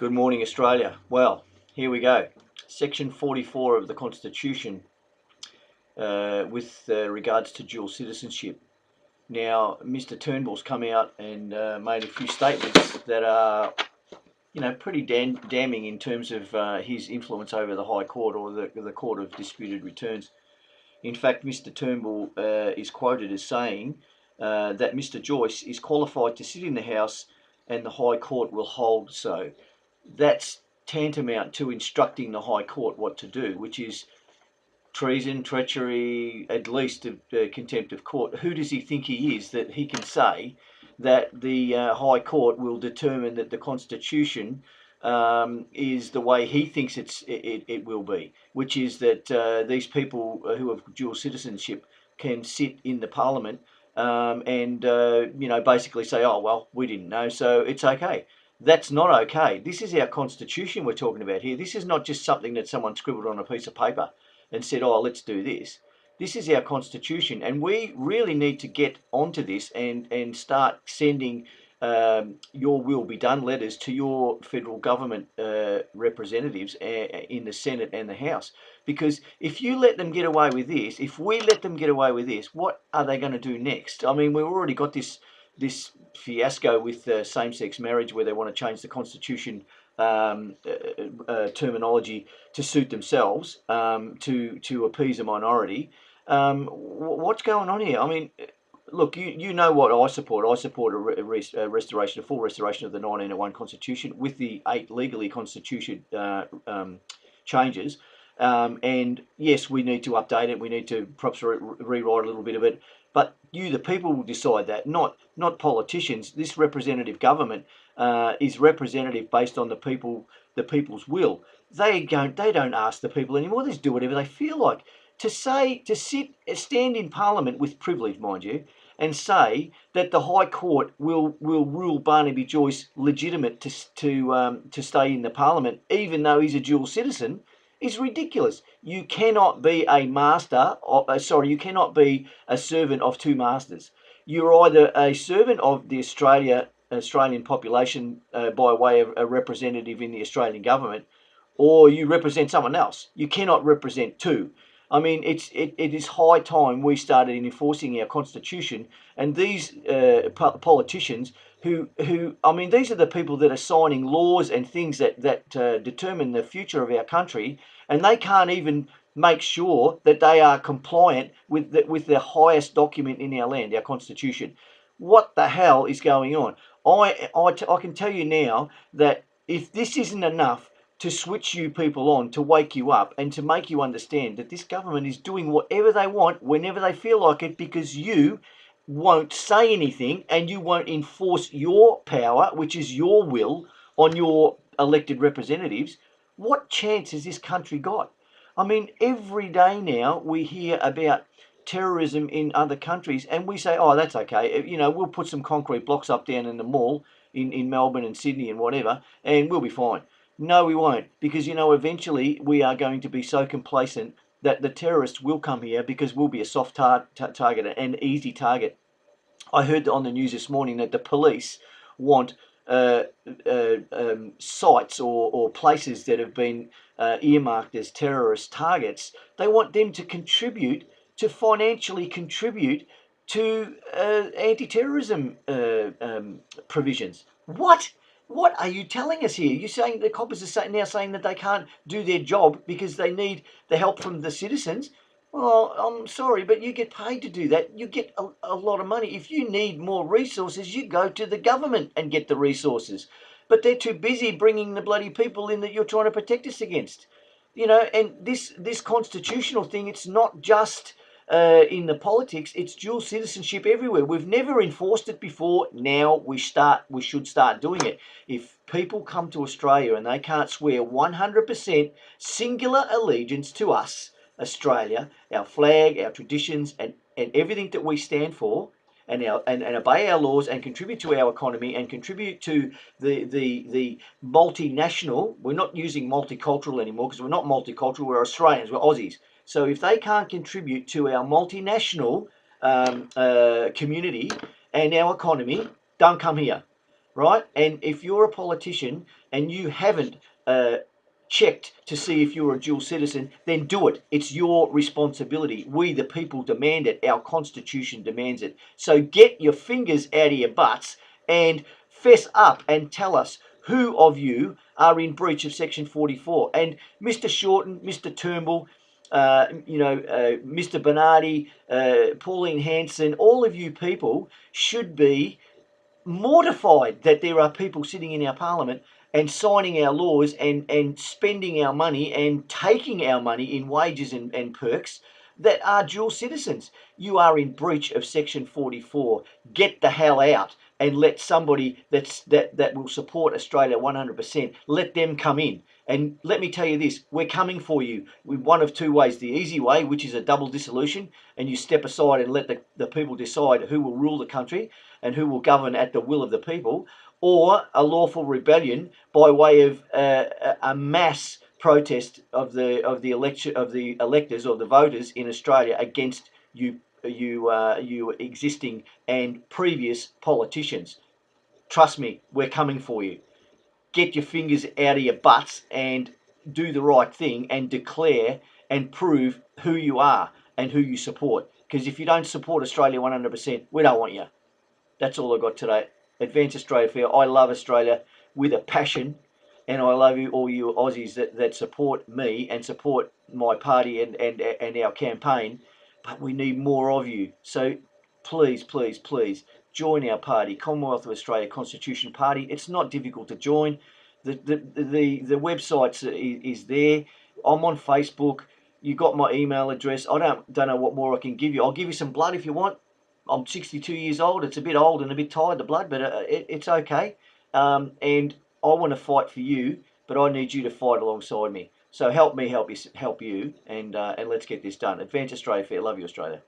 Good morning, Australia. Well, here we go. Section 44 of the Constitution with regards to dual citizenship. Now, Mr Turnbull's come out and made a few statements that are, pretty damning in terms of his influence over the High Court or the Court of Disputed Returns. In fact, Mr Turnbull is quoted as saying that Mr Joyce is qualified to sit in the House and the High Court will hold so. That's tantamount to instructing the High Court what to do, which is treason, treachery, at least contempt of court. Who does he think he is that he can say that the High Court will determine that the Constitution is the way he thinks it will be, which is that these people who have dual citizenship can sit in the Parliament and basically say, oh, well, we didn't know, so it's okay. That's not okay. This is our Constitution we're talking about here. This is not just something that someone scribbled on a piece of paper and said, oh, let's do this. This is our Constitution, and we really need to get onto this and start sending your will be done letters to your federal government representatives in the Senate and the House. Because if you let them get away with this, if we let them get away with this, what are they going to do next? I mean, we've already got this fiasco with same-sex marriage where they want to change the Constitution terminology to suit themselves, to appease a minority. What's going on here? I mean, look, you know what I support. I support a full restoration of the 1901 Constitution with the 8 legally Constitution changes. And yes, we need to update it. We need to perhaps rewrite a little bit of it. But you, the people, will decide that, not politicians. This representative government is representative based on the people's will. They don't ask the people anymore. They just do whatever they feel like. To stand in Parliament with privilege, mind you, and say that the High Court will rule Barnaby Joyce legitimate to stay in the Parliament, even though he's a dual citizen, is ridiculous. You cannot be a master. You cannot be a servant of two masters. You're either a servant of the Australian population by way of a representative in the Australian government, or you represent someone else. You cannot represent two. I mean, it is high time we started enforcing our Constitution, and these politicians who I mean, these are the people that are signing laws and things that determine the future of our country, and they can't even make sure that they are compliant with the highest document in our land, our Constitution. What the hell is going on? I can tell you now that if this isn't enough to switch you people on, to wake you up, and to make you understand that this government is doing whatever they want, whenever they feel like it, because you won't say anything and you won't enforce your power, which is your will, on your elected representatives, what chance has this country got? I mean, every day now we hear about terrorism in other countries, and we say, oh, that's okay. We'll put some concrete blocks up down in the mall in Melbourne and Sydney and whatever, and we'll be fine. No, we won't, because, eventually we are going to be so complacent that the terrorists will come here because we'll be a soft target, an easy target. I heard on the news this morning that the police want sites or places that have been earmarked as terrorist targets. They want them to financially contribute to anti-terrorism provisions. What are you telling us here? You're saying the coppers are now saying that they can't do their job because they need the help from the citizens? Well, I'm sorry, but you get paid to do that. You get a lot of money. If you need more resources, you go to the government and get the resources. But they're too busy bringing the bloody people in that you're trying to protect us against. And this constitutional thing, it's not just in the politics, it's dual citizenship everywhere. We've never enforced it before. Now we should start doing it. If people come to Australia and they can't swear 100% singular allegiance to us, Australia, our flag, our traditions, and everything that we stand for, and obey our laws and contribute to our economy and contribute to the multinational. We're not using multicultural anymore because we're not multicultural. We're Australians. We're Aussies. So if they can't contribute to our multinational community and our economy, don't come here. right? And if you're a politician and you haven't checked to see if you're a dual citizen, then do it. It's your responsibility. We, the people, demand it. Our Constitution demands it. So get your fingers out of your butts and fess up and tell us who of you are in breach of Section 44. And Mr Shorten, Mr Turnbull, Mr Bernardi, Pauline Hanson, all of you people should be mortified that there are people sitting in our parliament and signing our laws and spending our money and taking our money in wages and perks that are dual citizens. You are in breach of Section 44. Get the hell out and let somebody that will support Australia 100%, let them come in. And let me tell you this, we're coming for you with one of two ways. The easy way, which is a double dissolution, and you step aside and let the people decide who will rule the country and who will govern at the will of the people, or a lawful rebellion by way of a mass protest of the election of the electors or the voters in Australia against you existing and previous politicians. Trust me, we're coming for you. Get your fingers out of your butts and do the right thing and declare and prove who you are and who you support. Because if you don't support Australia 100%, we don't want you. That's all I got today. Advance Australia Fair. I love Australia with a passion, and I love you, all you Aussies that support me and support my party and our campaign. But we need more of you. So please, please, please join our party, Commonwealth of Australia Constitution Party. It's not difficult to join. The website is there. I'm on Facebook. You got my email address. I don't know what more I can give you. I'll give you some blood if you want. I'm 62 years old. It's a bit old and a bit tired, the blood, but it's okay. And I want to fight for you, but I need you to fight alongside me. So help me, help you, and let's get this done. Advance Australia Fair. Love you, Australia.